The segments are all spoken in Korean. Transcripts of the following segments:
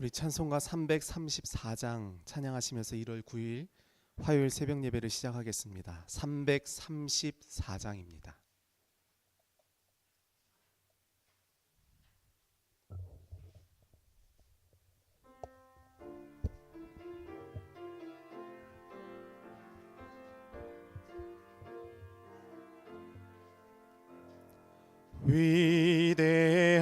우리 찬송가 334장 찬양하시면서 1월 9일 화요일 새벽 예배를 시작하겠습니다. 334장입니다.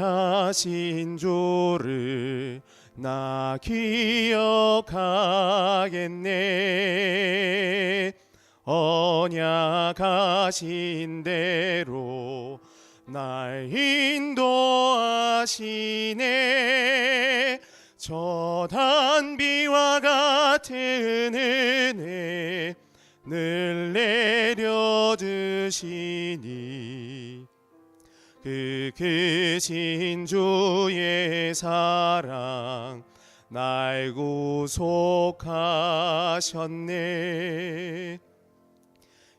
위대하신 주를 나 기억하겠네. 언약하신 대로 날 인도하시네. 저 단비와 같은 은혜 늘 내려주시니 그 크신 주의 사랑 날 구속하셨네.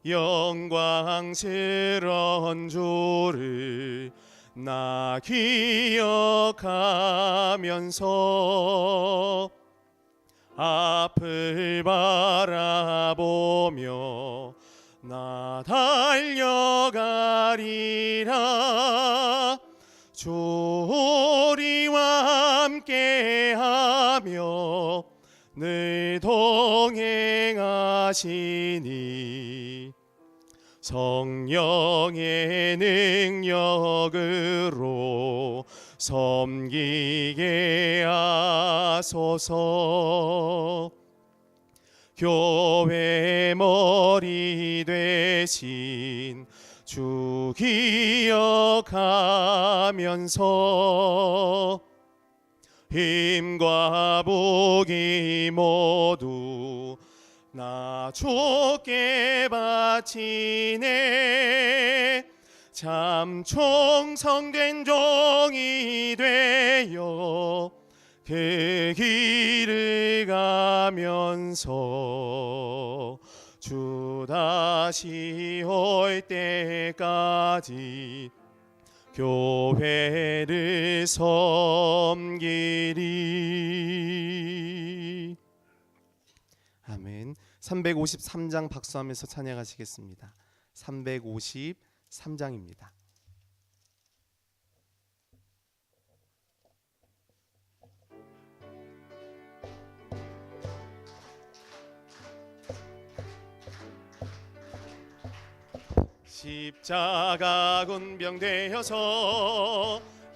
영광스런 주를 나 기억하면서 앞을 바라보며 나 달려가리라. 주 우리와 함께하며 늘 동행하시니 성령의 능력으로 섬기게 하소서. 교회 머리 되신 주 기억하면서 힘과 복이 모두 나 주께 바치네. 참 충성된 종이 되어 그 길을 가면서 주 다시 올 때까지 교회를 섬기리. 아멘. 353장 박수하면서 찬양하시겠습니다. 353장입니다. 십자가 군병되어서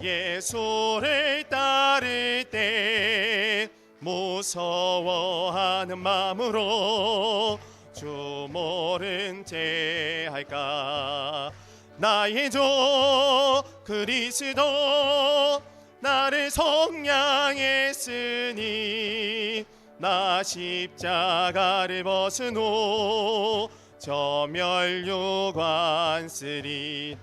예수를 따를 때 무서워하는 마음으로 주 모른 채 할까. 나의 주 그리스도 나를 속량했으니 나 십자가를 벗은 후 저 멸류관 쓰리.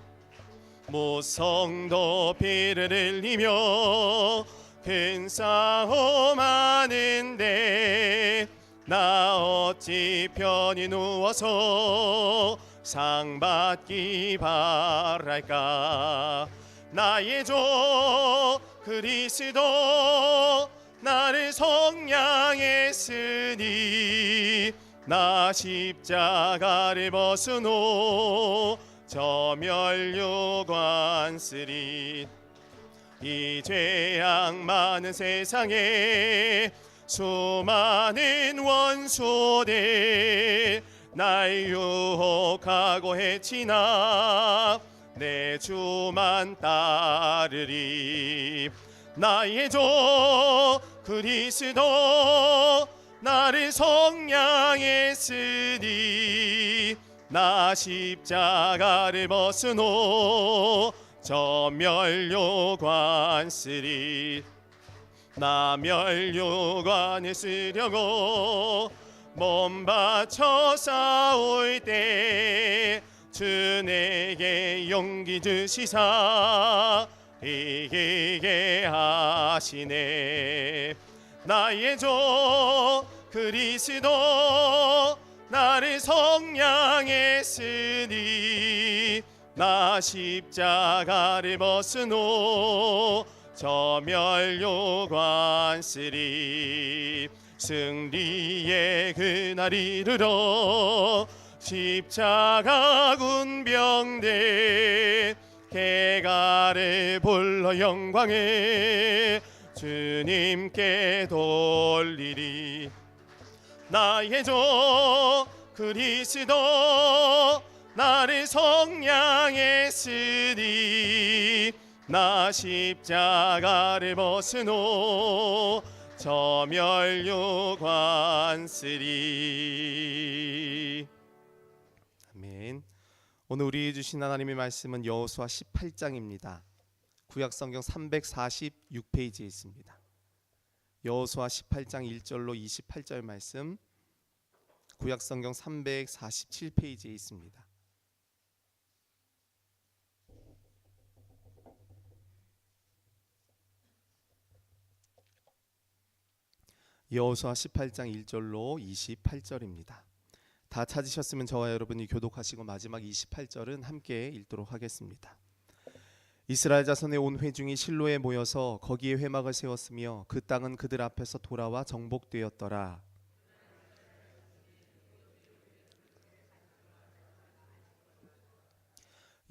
무성도 피를 흘리며 큰 싸움 하는데 나 어찌 편히 누워서 상 받기 바랄까. 나의 주 그리스도 나를 속량했으니 나 십자가를 벗은 후 저 멸류관 쓰리. 이 죄악 많은 세상에 수많은 원수들 날 유혹하고 해치나 내 주만 따르리. 나의 주 그리스도 나를 속량했으니 나 십자가를 벗은 후 저 멸류관 쓰리. 나 멸류관을 쓰려고 몸 바쳐 싸울 때 주 내게 용기 주시사 이기게 하시네. 나의 주 그리스도 나를 속량했으니 나 십자가를 벗은 후 저멸요관 쓰리 승리의 그날 이르러 십자가 군병대 개가를 불러 영광에 주님께 돌리리. 나의 주 그리스도 나를 성량했으니 나 십자가를 벗으노 저멸요관 쓰리. 아멘. 오늘 우리 주신 하나님의 말씀은 여호수아 18장입니다. 구약성경 346페이지에 있습니다. 여호수아 18장 1절로 28절 말씀, 구약성경 347페이지에 있습니다. 여호수아 18장 1절로 28절입니다. 다 찾으셨으면 저와 여러분이 교독하시고 마지막 28절은 함께 읽도록 하겠습니다. 이스라엘 자손의 온 회중이 실로에 모여서 거기에 회막을 세웠으며 그 땅은 그들 앞에서 돌아와 정복되었더라.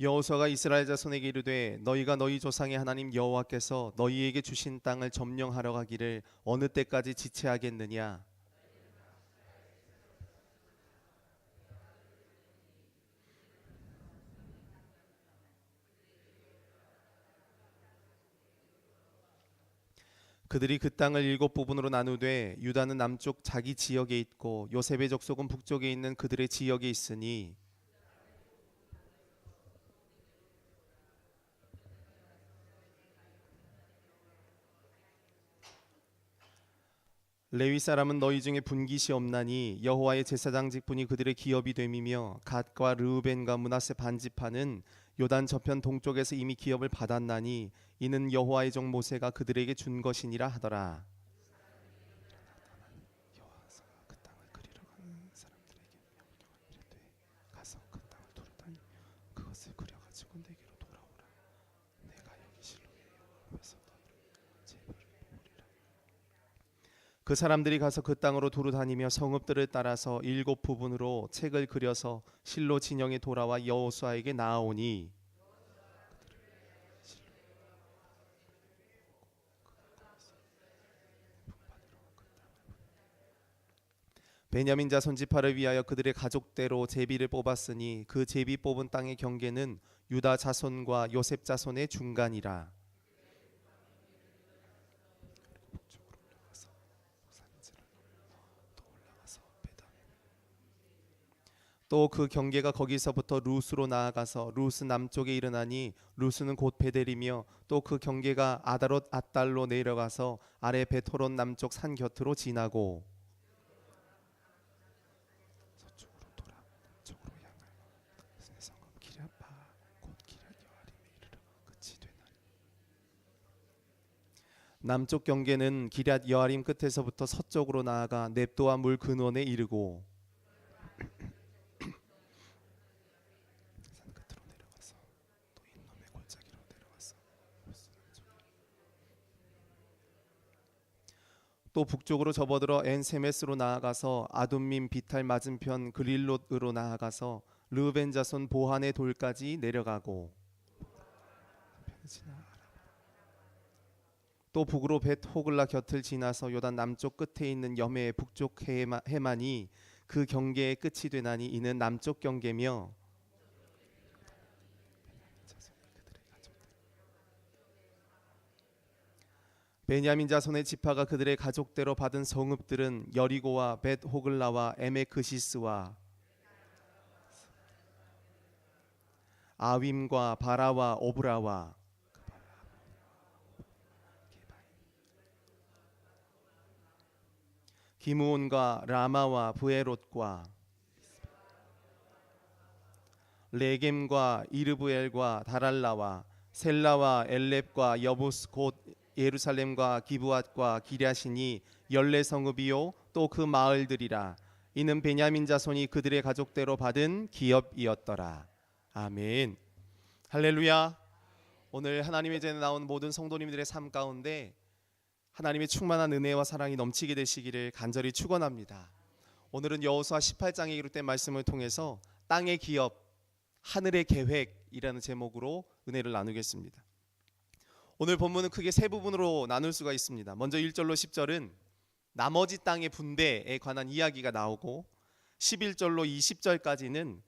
여호수아가 이스라엘 자손에게 이르되 너희가 너희 조상의 하나님 여호와께서 너희에게 주신 땅을 점령하러 가기를 어느 때까지 지체하겠느냐. 그들이 그 땅을 7부분으로 나누되 유다는 남쪽 자기 지역에 있고 요셉의 족속은 북쪽에 있는 그들의 지역에 있으니 레위 사람은 너희 중에 분깃이 없나니 여호와의 제사장 직분이 그들의 기업이 됨이며 갓과 르우벤과 므낫세 반지파는 요단 저편 동쪽에서 이미 기업을 받았나니 이는 여호와의 종 모세가 그들에게 준 것이니라 하더라. 여호와가 그 땅을 그리러 가는 사람들에게 명령하되 가서 그 땅을 두루다니 그것을 그려 가지고 내게로 돌아오라. 내가 여기 실로에 여호와 앞에서 너희를 제벌을 베푸리라. 그 사람들이 가서 그 땅으로 두루 다니며 성읍들을 따라서 7부분으로 책을 그려서 실로 진영에 돌아와 여호수아에게 나아오니 베냐민 자손 지파를 위하여 그들의 가족대로 제비를 뽑았으니 그 제비 뽑은 땅의 경계는 유다 자손과 요셉 자손의 중간이라. 또 그 경계가 거기서부터 루스로 나아가서 루스 남쪽에 이르나니 루스는 곧 베델이며 또 그 경계가 아다롯 앗달로 내려가서 아래 베토론 남쪽 산 곁으로 지나고 서쪽으로 돌아 남쪽으로 향하여 성읍 기랴바 곧 기랴 여아림에 이르러 끝이 되나니 남쪽 경계는 기랴 여아림 끝에서부터 서쪽으로 나아가 넵도와 물 근원에 이르고 또 북쪽으로 접어들어 엔세메스로 나아가서 아둠밈 비탈 맞은편 그릴롯으로 나아가서 르벤 자손 보한의 돌까지 내려가고 또 북으로 벳 호글라 곁을 지나서 요단 남쪽 끝에 있는 여메의 북쪽 해만이 그 경계의 끝이 되나니 이는 남쪽 경계며 베냐민 자손의 지파가 그들의 가족대로 받은 성읍들은 여리고와 벳 호글라와 에메크시스와 아윈과 바라와 오브라와 기므온과 라마와 브에롯과 레겜과 이르브엘과 다랄라와 셀라와 엘렙과 여부스 곧 예루살렘과 기브앗과 기랴시니 14성읍이요 또 그 마을들이라. 이는 베냐민 자손이 그들의 가족대로 받은 기업이었더라. 아멘. 할렐루야. 오늘 하나님의 전에 나온 모든 성도님들의 삶 가운데 하나님의 충만한 은혜와 사랑이 넘치게 되시기를 간절히 축원합니다. 오늘은 여호수아 18장에 기록된 말씀을 통해서 땅의 기업, 하늘의 계획이라는 제목으로 은혜를 나누겠습니다. 오늘 본문은 크게 세 부분으로 나눌 수가 있습니다. 먼저 1절로 10절은 나머지 땅의 분배에 관한 이야기가 나오고 11절로 20절까지는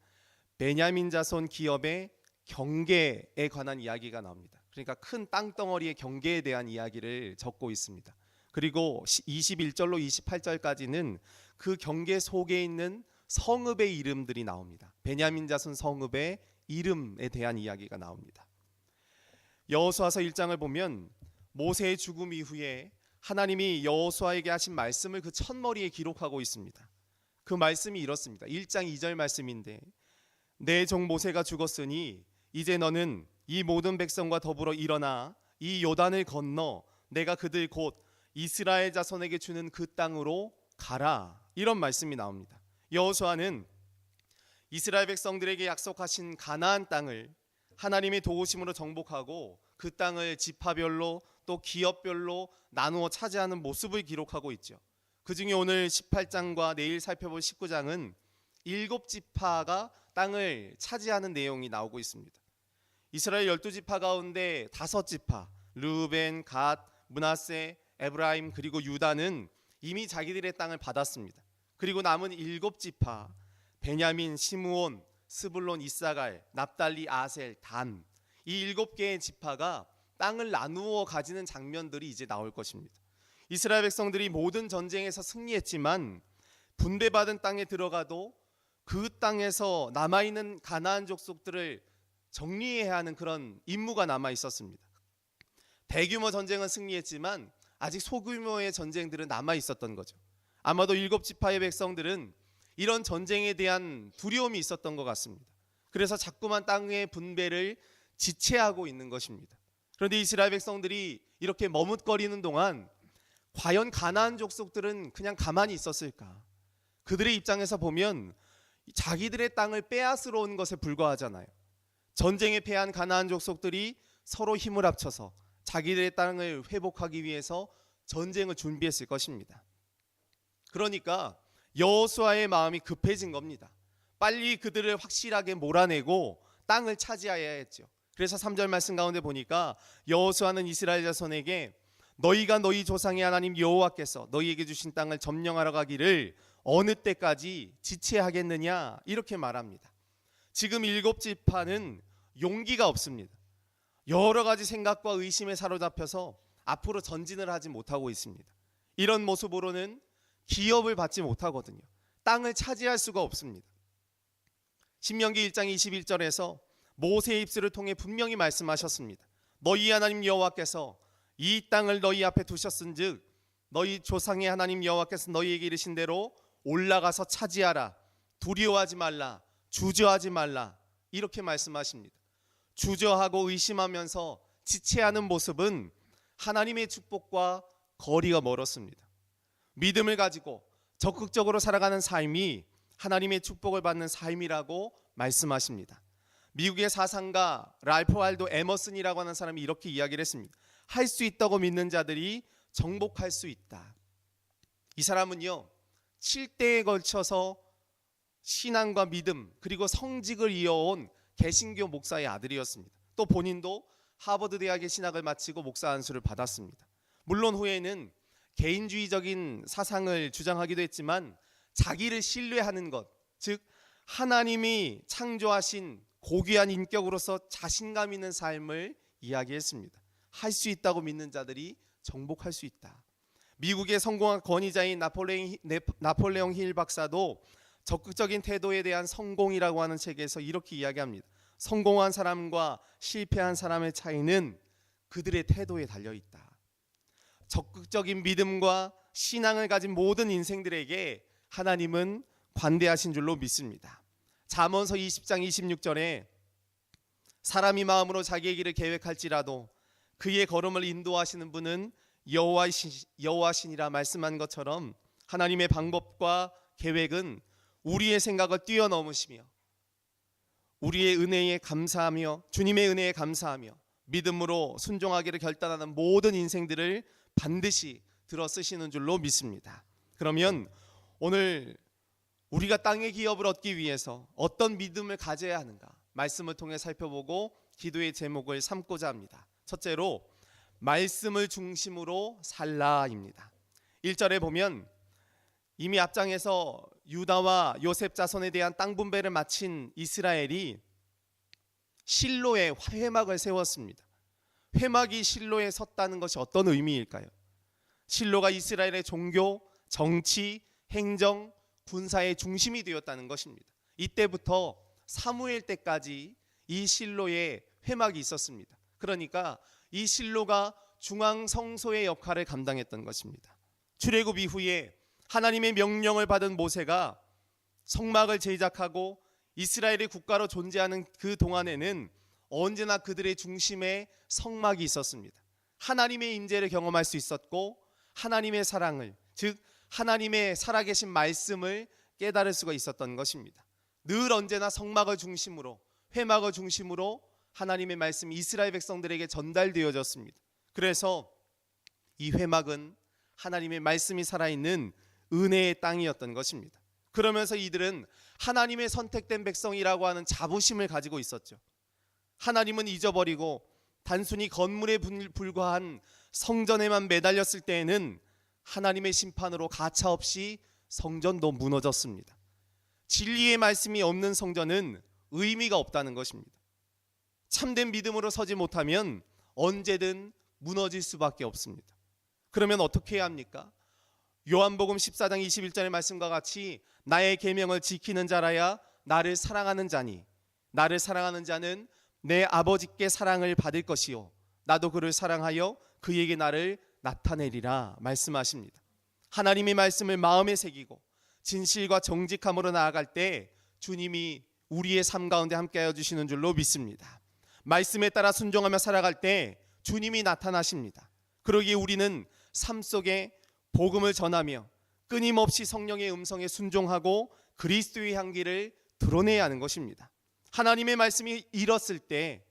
베냐민 자손 기업의 경계에 관한 이야기가 나옵니다. 그러니까 큰 땅덩어리의 경계에 대한 이야기를 적고 있습니다. 그리고 21절로 28절까지는 그 경계 속에 있는 성읍의 이름들이 나옵니다. 베냐민 자손 성읍의 이름에 대한 이야기가 나옵니다. 여호수아서 1장을 보면 모세의 죽음 이후에 하나님이 여호수아에게 하신 말씀을 그 첫머리에 기록하고 있습니다. 그 말씀이 이렇습니다. 1장 2절 말씀인데 내 종 모세가 죽었으니 이제 너는 이 모든 백성과 더불어 일어나 이 요단을 건너 내가 그들 곧 이스라엘 자손에게 주는 그 땅으로 가라. 이런 말씀이 나옵니다. 여호수아는 이스라엘 백성들에게 약속하신 가나안 땅을 하나님의 도우심으로 정복하고 그 땅을 지파별로 또 기업별로 나누어 차지하는 모습을 기록하고 있죠. 그 중에 오늘 18장과 내일 살펴볼 19장은 7지파가 땅을 차지하는 내용이 나오고 있습니다. 이스라엘 12지파 가운데 5지파 르우벤, 갓, 므낫세, 에브라임 그리고 유다는 이미 자기들의 땅을 받았습니다. 그리고 남은 7지파 베냐민, 시므온, 스불론, 이사갈, 납달리, 아셀, 단 이 7개의 지파가 땅을 나누어 가지는 장면들이 이제 나올 것입니다. 이스라엘 백성들이 모든 전쟁에서 승리했지만 분배받은 땅에 들어가도 그 땅에서 남아있는 가나안 족속들을 정리해야 하는 그런 임무가 남아 있었습니다. 대규모 전쟁은 승리했지만 아직 소규모의 전쟁들은 남아 있었던 거죠. 아마도 7지파의 백성들은 이런 전쟁에 대한 두려움이 있었던 것 같습니다. 그래서 자꾸만 땅의 분배를 지체하고 있는 것입니다. 그런데 이스라엘 백성들이 이렇게 머뭇거리는 동안 과연 가나안 족속들은 그냥 가만히 있었을까? 그들의 입장에서 보면 자기들의 땅을 빼앗으러 온 것에 불과하잖아요. 전쟁에 패한 가나안 족속들이 서로 힘을 합쳐서 자기들의 땅을 회복하기 위해서 전쟁을 준비했을 것입니다. 그러니까 여호수아의 마음이 급해진 겁니다. 빨리 그들을 확실하게 몰아내고 땅을 차지해야 했죠. 그래서 3절 말씀 가운데 보니까 여호수아는 이스라엘 자손에게 너희가 너희 조상의 하나님 여호와께서 너희에게 주신 땅을 점령하러 가기를 어느 때까지 지체하겠느냐 이렇게 말합니다. 지금 7지파는 용기가 없습니다. 여러 가지 생각과 의심에 사로잡혀서 앞으로 전진을 하지 못하고 있습니다. 이런 모습으로는 기업을 받지 못하거든요. 땅을 차지할 수가 없습니다. 신명기 1장 21절에서 모세의 입술을 통해 분명히 말씀하셨습니다. 너희 하나님 여호와께서 이 땅을 너희 앞에 두셨은즉 너희 조상의 하나님 여호와께서 너희에게 이르신 대로 올라가서 차지하라. 두려워하지 말라. 주저하지 말라. 이렇게 말씀하십니다. 주저하고 의심하면서 지체하는 모습은 하나님의 축복과 거리가 멀었습니다. 믿음을 가지고 적극적으로 살아가는 삶이 하나님의 축복을 받는 삶이라고 말씀하십니다. 미국의 사상가 랄프 waldo 에머슨이라고 하는 사람이 이렇게 이야기를 했습니다. 할 수 있다고 믿는 자들이 정복할 수 있다. 이 사람은요 7대에 걸쳐서 신앙과 믿음 그리고 성직을 이어온 개신교 목사의 아들이었습니다. 또 본인도 하버드 대학의 신학을 마치고 목사 안수를 받았습니다. 물론 후에는 개인주의적인 사상을 주장하기도 했지만 자기를 신뢰하는 것, 즉 하나님이 창조하신 고귀한 인격으로서 자신감 있는 삶을 이야기했습니다. 할 수 있다고 믿는 자들이 정복할 수 있다. 미국의 성공학 권위자인 나폴레옹 힐 박사도 적극적인 태도에 대한 성공이라고 하는 책에서 이렇게 이야기합니다. 성공한 사람과 실패한 사람의 차이는 그들의 태도에 달려있다. 적극적인 믿음과 신앙을 가진 모든 인생들에게 하나님은 관대하신 줄로 믿습니다. 잠언서 20장 26절에 사람이 마음으로 자기의 길을 계획할지라도 그의 걸음을 인도하시는 분은 여호와시니라 말씀한 것처럼 하나님의 방법과 계획은 우리의 생각을 뛰어넘으시며 우리의 은혜에 감사하며 주님의 은혜에 감사하며 믿음으로 순종하기를 결단하는 모든 인생들을 반드시 들어 쓰시는 줄로 믿습니다. 그러면 오늘 우리가 땅의 기업을 얻기 위해서 어떤 믿음을 가져야 하는가 말씀을 통해 살펴보고 기도의 제목을 삼고자 합니다. 첫째로 말씀을 중심으로 살라입니다. 1절에 보면 이미 앞장에서 유다와 요셉 자손에 대한 땅 분배를 마친 이스라엘이 실로에 회막을 세웠습니다. 회막이 실로에 섰다는 것이 어떤 의미일까요? 실로가 이스라엘의 종교, 정치, 행정, 군사의 중심이 되었다는 것입니다. 이때부터 사무엘 때까지 이 실로에 회막이 있었습니다. 그러니까 이 실로가 중앙 성소의 역할을 감당했던 것입니다. 출애굽 이후에 하나님의 명령을 받은 모세가 성막을 제작하고 이스라엘의 국가로 존재하는 그 동안에는 언제나 그들의 중심에 성막이 있었습니다. 하나님의 임재를 경험할 수 있었고 하나님의 사랑을, 즉 하나님의 살아계신 말씀을 깨달을 수가 있었던 것입니다. 늘 언제나 성막을 중심으로, 회막을 중심으로 하나님의 말씀이 이스라엘 백성들에게 전달되어졌습니다. 그래서 이 회막은 하나님의 말씀이 살아있는 은혜의 땅이었던 것입니다. 그러면서 이들은 하나님의 선택된 백성이라고 하는 자부심을 가지고 있었죠. 하나님은 잊어버리고 단순히 건물에 불과한 성전에만 매달렸을 때에는 하나님의 심판으로 가차없이 성전도 무너졌습니다. 진리의 말씀이 없는 성전은 의미가 없다는 것입니다. 참된 믿음으로 서지 못하면 언제든 무너질 수밖에 없습니다. 그러면 어떻게 해야 합니까? 요한복음 14장 21절의 말씀과 같이 나의 계명을 지키는 자라야 나를 사랑하는 자니 나를 사랑하는 자는 내 아버지께 사랑을 받을 것이요 나도 그를 사랑하여 그에게 나를 나타내리라 말씀하십니다. 하나님의 말씀을 마음에 새기고 진실과 정직함으로 나아갈 때 주님이 우리의 삶 가운데 함께하여 주시는 줄로 믿습니다. 말씀에 따라 순종하며 살아갈 때 주님이 나타나십니다. 그러기에 우리는 삶 속에 복음을 전하며 끊임없이 성령의 음성에 순종하고 그리스도의 향기를 드러내야 하는 것입니다. 하나님의 말씀이 잃었을 때,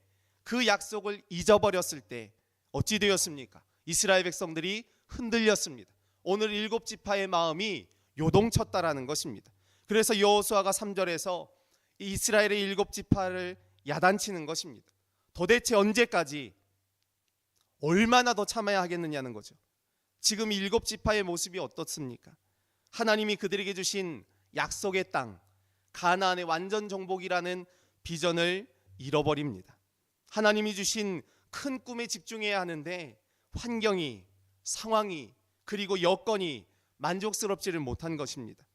그 약속을 잊어버렸을 때 어찌 되었습니까? 이스라엘 백성들이 흔들렸습니다. 오늘 7지파의 마음이 요동쳤다라는 것입니다. 그래서 여호수아가 3절에서 이스라엘의 7지파를 야단치는 것입니다. 도대체 언제까지 얼마나 더 참아야 하겠느냐는 거죠. 지금 7지파의 모습이 어떻습니까? 하나님이 그들에게 주신 약속의 땅, 가나안의 완전 정복이라는 비전을 잃어버립니다. 하나님이 주신 큰 꿈에 집중해야 하는데 환경이, 상황이, 그리고 여건이 만족스럽지를 못한 것입니다.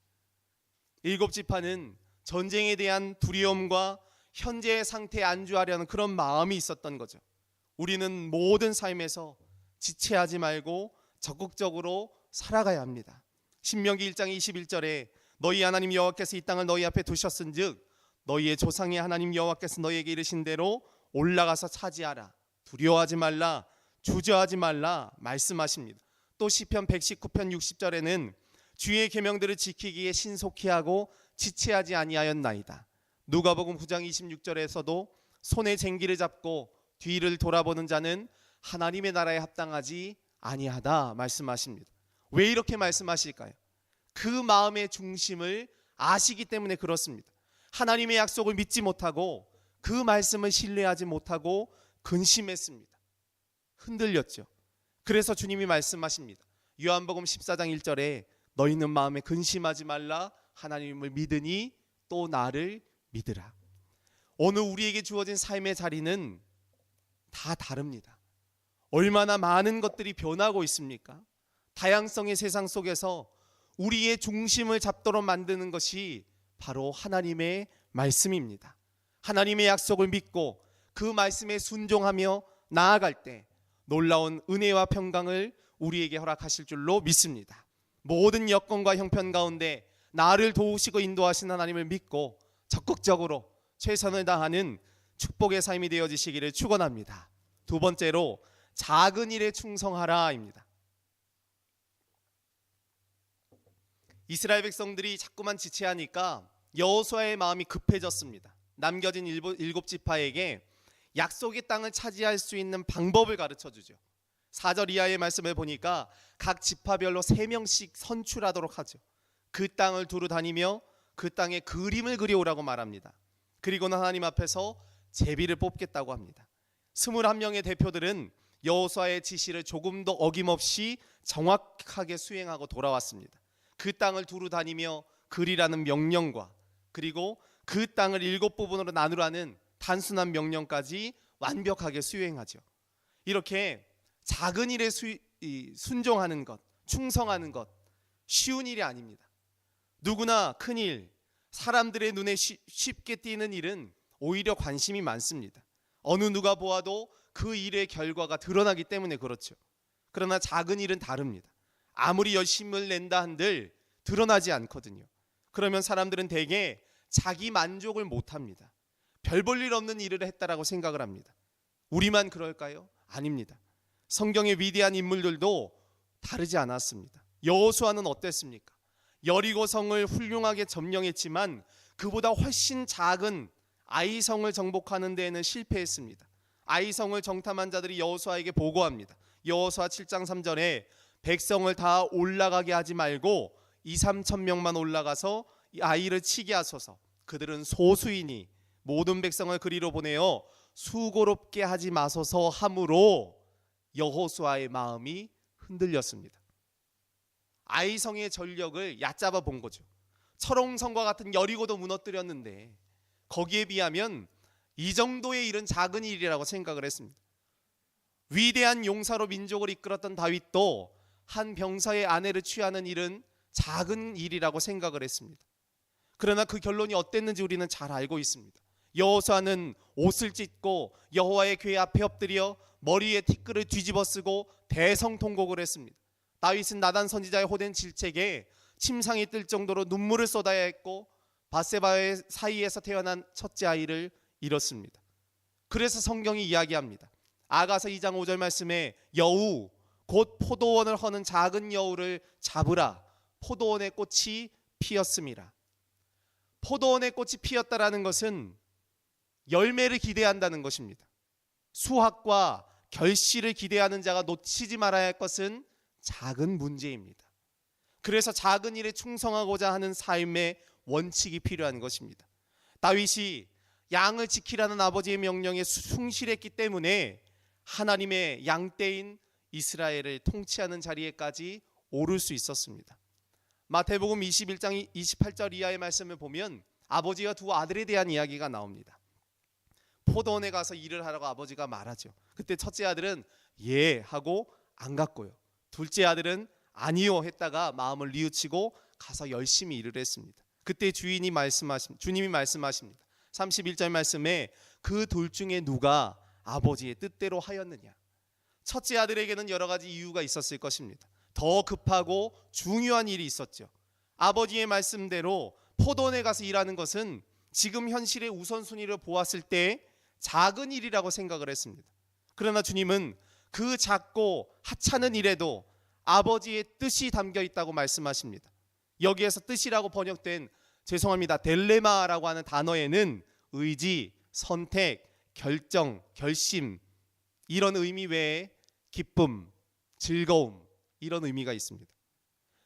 7지파는 전쟁에 대한 두려움과 현재의 상태에 안주하려는 그런 마음이 있었던 거죠. 우리는 모든 삶에서 지체하지 말고 적극적으로 살아가야 합니다. 신명기 1장 21절에 너희 하나님 여호와께서 이 땅을 너희 앞에 두셨은즉 너희의 조상의 하나님 여호와께서 너희에게 이르신 대로 올라가서 차지하라. 두려워하지 말라, 주저하지 말라 말씀하십니다. 또 시편 119편 60절에는 주의 계명들을 지키기에 신속히 하고 지체하지 아니하였나이다. 누가복음 9장 26절에서도 손에 쟁기를 잡고 뒤를 돌아보는 자는 하나님의 나라에 합당하지 아니하다 말씀하십니다. 왜 이렇게 말씀하실까요? 그 마음의 중심을 아시기 때문에 그렇습니다. 하나님의 약속을 믿지 못하고 그 말씀을 신뢰하지 못하고 근심했습니다. 흔들렸죠. 그래서 주님이 말씀하십니다. 요한복음 14장 1절에 너희는 마음에 근심하지 말라 하나님을 믿으니 또 나를 믿으라. 오늘 우리에게 주어진 삶의 자리는 다 다릅니다. 얼마나 많은 것들이 변하고 있습니까? 다양성의 세상 속에서 우리의 중심을 잡도록 만드는 것이 바로 하나님의 말씀입니다. 하나님의 약속을 믿고 그 말씀에 순종하며 나아갈 때 놀라운 은혜와 평강을 우리에게 허락하실 줄로 믿습니다. 모든 여건과 형편 가운데 나를 도우시고 인도하신 하나님을 믿고 적극적으로 최선을 다하는 축복의 삶이 되어지시기를 축원합니다. 두 번째로 작은 일에 충성하라입니다. 이스라엘 백성들이 자꾸만 지체하니까 여호수아의 마음이 급해졌습니다. 남겨진 7지파에게 약속의 땅을 차지할 수 있는 방법을 가르쳐 주죠. 4절 이하의 말씀을 보니까 각 지파별로 3명씩 선출하도록 하죠. 그 땅을 두루 다니며 그 땅의 그림을 그려오라고 말합니다. 그리고는 하나님 앞에서 제비를 뽑겠다고 합니다. 21명의 대표들은 여호수아의 지시를 조금도 어김없이 정확하게 수행하고 돌아왔습니다. 그 땅을 두루 다니며 그리라는 명령과 그리고 그 땅을 7부분으로 나누라는 단순한 명령까지 완벽하게 수행하죠. 이렇게 작은 일에 순종하는 것, 충성하는 것 쉬운 일이 아닙니다. 누구나 큰 일, 사람들의 눈에 쉽게 띄는 일은 오히려 관심이 많습니다. 어느 누가 보아도 그 일의 결과가 드러나기 때문에 그렇죠. 그러나 작은 일은 다릅니다. 아무리 열심을 낸다 한들 드러나지 않거든요. 그러면 사람들은 대개 자기 만족을 못합니다. 별 볼 일 없는 일을 했다라고 생각을 합니다. 우리만 그럴까요? 아닙니다. 성경의 위대한 인물들도 다르지 않았습니다. 여호수아는 어땠습니까? 여리고성을 훌륭하게 점령했지만 그보다 훨씬 작은 아이성을 정복하는 데에는 실패했습니다. 아이성을 정탐한 자들이 여호수아에게 보고합니다. 여호수아 7장 3절에 백성을 다 올라가게 하지 말고 2-3천 명만 올라가서 아이를 치게 하소서. 그들은 소수이니 모든 백성을 그리로 보내어 수고롭게 하지 마소서 하므로 여호수아의 마음이 흔들렸습니다. 아이성의 전력을 얕잡아 본 거죠. 철옹성과 같은 여리고도 무너뜨렸는데 거기에 비하면 이 정도의 일은 작은 일이라고 생각을 했습니다. 위대한 용사로 민족을 이끌었던 다윗도 한 병사의 아내를 취하는 일은 작은 일이라고 생각을 했습니다. 그러나 그 결론이 어땠는지 우리는 잘 알고 있습니다. 여호수아는 옷을 찢고 여호와의 궤 앞에 엎드려 머리에 티끌을 뒤집어 쓰고 대성통곡을 했습니다. 다윗은 나단 선지자의 호된 질책에 침상이 뜰 정도로 눈물을 쏟아야 했고 밧세바의 사이에서 태어난 첫째 아이를 잃었습니다. 그래서 성경이 이야기합니다. 아가서 2장 5절 말씀에 여우 곧 포도원을 허는 작은 여우를 잡으라. 포도원의 꽃이 피었음이라. 포도원의 꽃이 피었다라는 것은 열매를 기대한다는 것입니다. 수확과 결실을 기대하는 자가 놓치지 말아야 할 것은 작은 문제입니다. 그래서 작은 일에 충성하고자 하는 삶의 원칙이 필요한 것입니다. 다윗이 양을 지키라는 아버지의 명령에 충실했기 때문에 하나님의 양떼인 이스라엘을 통치하는 자리에까지 오를 수 있었습니다. 마태복음 21장 28절 이하의 말씀을 보면 아버지와 두 아들에 대한 이야기가 나옵니다. 포도원에 가서 일을 하라고 아버지가 말하죠. 그때 첫째 아들은 예 하고 안 갔고요. 둘째 아들은 아니요 했다가 마음을 뉘우치고 가서 열심히 일을 했습니다. 그때 주님이 말씀하십니다. 31절 말씀에 그 둘 중에 누가 아버지의 뜻대로 하였느냐. 첫째 아들에게는 여러 가지 이유가 있었을 것입니다. 더 급하고 중요한 일이 있었죠. 아버지의 말씀대로 포도원에 가서 일하는 것은 지금 현실의 우선순위를 보았을 때 작은 일이라고 생각을 했습니다. 그러나 주님은 그 작고 하찮은 일에도 아버지의 뜻이 담겨 있다고 말씀하십니다. 여기에서 뜻이라고 번역된 딜레마라고 하는 단어에는 의지, 선택, 결정, 결심 이런 의미 외에 기쁨, 즐거움 이런 의미가 있습니다.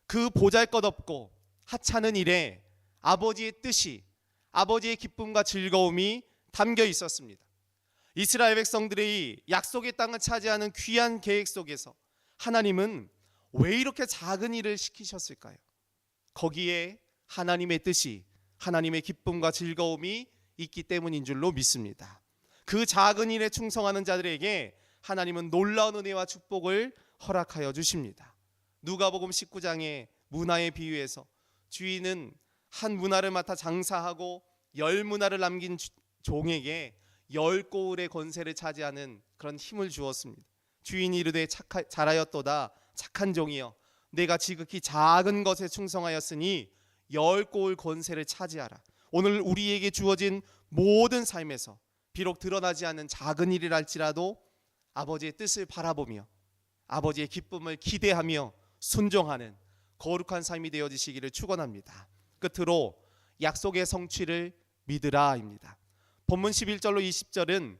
그 보잘것없고 하찮은 일에 아버지의 뜻이, 아버지의 기쁨과 즐거움이 담겨 있었습니다. 이스라엘 백성들이 약속의 땅을 차지하는 귀한 계획 속에서 하나님은 왜 이렇게 작은 일을 시키셨을까요? 거기에 하나님의 뜻이, 하나님의 기쁨과 즐거움이 있기 때문인 줄로 믿습니다. 그 작은 일에 충성하는 자들에게 하나님은 놀라운 은혜와 축복을 허락하여 주십니다. 누가복음 19장의 문화의 비유에서 주인은 한 문화를 맡아 장사하고 10문화를 남긴 종에게 10고을의 권세를 차지하는 그런 힘을 주었습니다. 주인이 이르되 잘하였도다 착한 종이여, 내가 지극히 작은 것에 충성하였으니 10고을 권세를 차지하라. 오늘 우리에게 주어진 모든 삶에서 비록 드러나지 않는 작은 일이랄지라도 아버지의 뜻을 바라보며 아버지의 기쁨을 기대하며 순종하는 거룩한 삶이 되어지시기를 축원합니다. 끝으로 약속의 성취를 믿으라입니다. 본문 11절로 20절은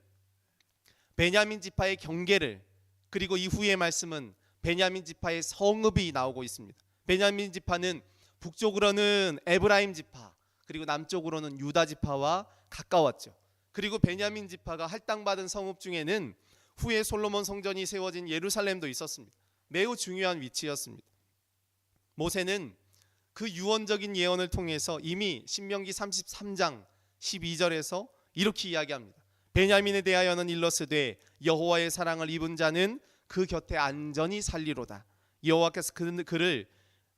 베냐민 지파의 경계를, 그리고 이후의 말씀은 베냐민 지파의 성읍이 나오고 있습니다. 베냐민 지파는 북쪽으로는 에브라임 지파, 그리고 남쪽으로는 유다 지파와 가까웠죠. 그리고 베냐민 지파가 할당받은 성읍 중에는 후에 솔로몬 성전이 세워진 예루살렘도 있었습니다. 매우 중요한 위치였습니다. 모세는 그 유언적인 예언을 통해서 이미 신명기 33장 12절에서 이렇게 이야기합니다. 베냐민에 대하여는 일러스되 여호와의 사랑을 입은 자는 그 곁에 안전히 살리로다. 여호와께서 그를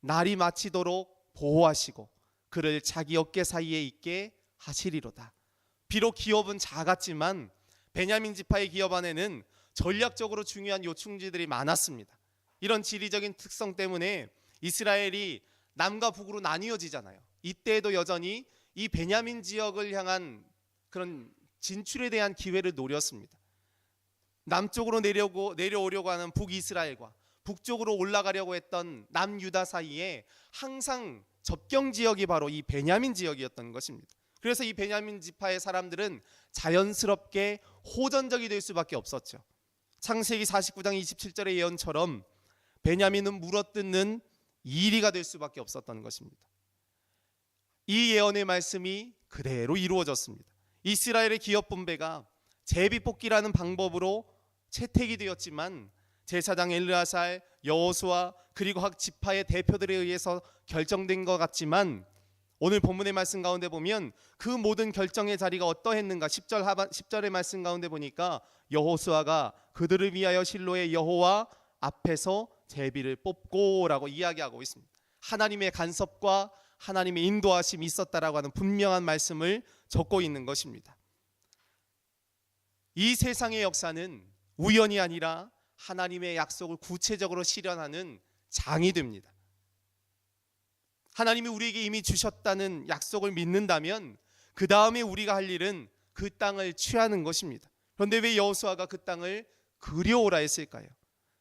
날이 마치도록 보호하시고 그를 자기 어깨 사이에 있게 하시리로다. 비록 기업은 작았지만 베냐민 지파의 기업 안에는 전략적으로 중요한 요충지들이 많았습니다. 이런 지리적인 특성 때문에 이스라엘이 남과 북으로 나뉘어지잖아요. 이때에도 여전히 이 베냐민 지역을 향한 그런 진출에 대한 기회를 노렸습니다. 남쪽으로 내려오려고 하는 북이스라엘과 북쪽으로 올라가려고 했던 남유다 사이에 항상 접경 지역이 바로 이 베냐민 지역이었던 것입니다. 그래서 이 베냐민 지파의 사람들은 자연스럽게 호전적이 될 수밖에 없었죠. 창세기 49장 27절의 예언처럼 베냐민은 물어뜯는 이리가 될 수밖에 없었던 것입니다. 이 예언의 말씀이 그대로 이루어졌습니다. 이스라엘의 기업 분배가 제비뽑기라는 방법으로 채택이 되었지만 제사장 엘르아살, 여호수아, 그리고 각 지파의 대표들에 의해서 결정된 것 같지만 오늘 본문의 말씀 가운데 보면 그 모든 결정의 자리가 어떠했는가. 10절의 말씀 가운데 보니까 여호수아가 그들을 위하여 실로의 여호와 앞에서 제비를 뽑고 라고 이야기하고 있습니다. 하나님의 간섭과 하나님의 인도하심이 있었다라고 하는 분명한 말씀을 적고 있는 것입니다. 이 세상의 역사는 우연이 아니라 하나님의 약속을 구체적으로 실현하는 장이 됩니다. 하나님이 우리에게 이미 주셨다는 약속을 믿는다면 그 다음에 우리가 할 일은 그 땅을 취하는 것입니다. 그런데 왜 여호수아가 그 땅을 그려오라 했을까요?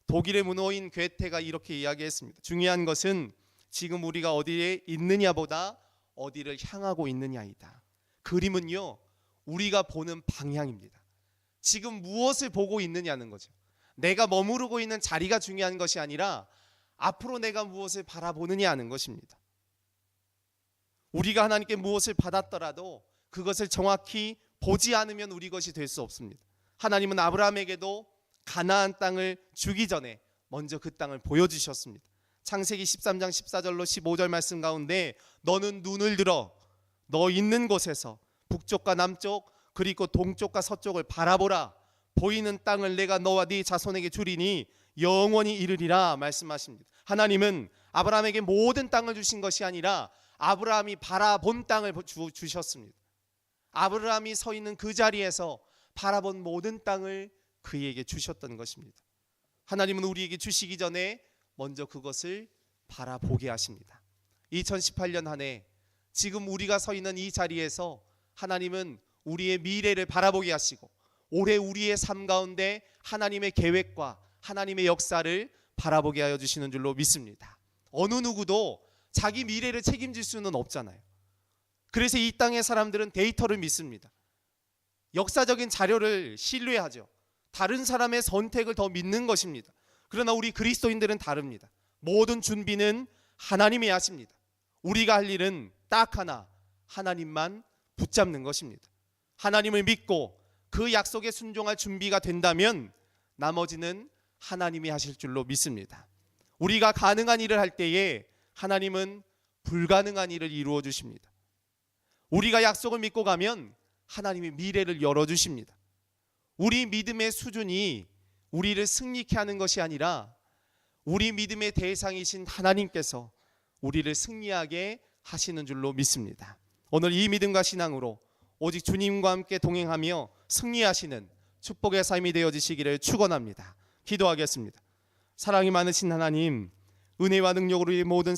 독일의 문호인 괴테가 이렇게 이야기했습니다. 중요한 것은 지금 우리가 어디에 있느냐보다 어디를 향하고 있느냐이다. 그림은요, 우리가 보는 방향입니다. 지금 무엇을 보고 있느냐는 거죠. 내가 머무르고 있는 자리가 중요한 것이 아니라 앞으로 내가 무엇을 바라보느냐 하는 것입니다. 우리가 하나님께 무엇을 받았더라도 그것을 정확히 보지 않으면 우리 것이 될 수 없습니다. 하나님은 아브라함에게도 가나안 땅을 주기 전에 먼저 그 땅을 보여주셨습니다. 창세기 13장 14절로 15절 말씀 가운데 너는 눈을 들어 너 있는 곳에서 북쪽과 남쪽 그리고 동쪽과 서쪽을 바라보라. 보이는 땅을 내가 너와 네 자손에게 주리니 영원히 이르리라 말씀하십니다. 하나님은 아브라함에게 모든 땅을 주신 것이 아니라 아브라함이 바라본 땅을 주셨습니다. 아브라함이 서 있는 그 자리에서 바라본 모든 땅을 그에게 주셨던 것입니다. 하나님은 우리에게 주시기 전에 먼저 그것을 바라보게 하십니다. 2018년 한 해 지금 우리가 서 있는 이 자리에서 하나님은 우리의 미래를 바라보게 하시고 올해 우리의 삶 가운데 하나님의 계획과 하나님의 역사를 바라보게 하여 주시는 줄로 믿습니다. 어느 누구도 자기 미래를 책임질 수는 없잖아요. 그래서 이 땅의 사람들은 데이터를 믿습니다. 역사적인 자료를 신뢰하죠. 다른 사람의 선택을 더 믿는 것입니다. 그러나 우리 그리스도인들은 다릅니다. 모든 준비는 하나님이 하십니다. 우리가 할 일은 딱 하나, 하나님만 붙잡는 것입니다. 하나님을 믿고 그 약속에 순종할 준비가 된다면 나머지는 하나님이 하실 줄로 믿습니다. 우리가 가능한 일을 할 때에 하나님은 불가능한 일을 이루어 주십니다. 우리가 약속을 믿고 가면 하나님이 미래를 열어주십니다. 우리 믿음의 수준이 우리를 승리케 하는 것이 아니라 우리 믿음의 대상이신 하나님께서 우리를 승리하게 하시는 줄로 믿습니다. 오늘 이 믿음과 신앙으로 오직 주님과 함께 동행하며 승리하시는 축복의 삶이 되어지시기를 축원합니다. 기도하겠습니다. 사랑이 많으신 하나님, 은혜와 능력으로 이 모든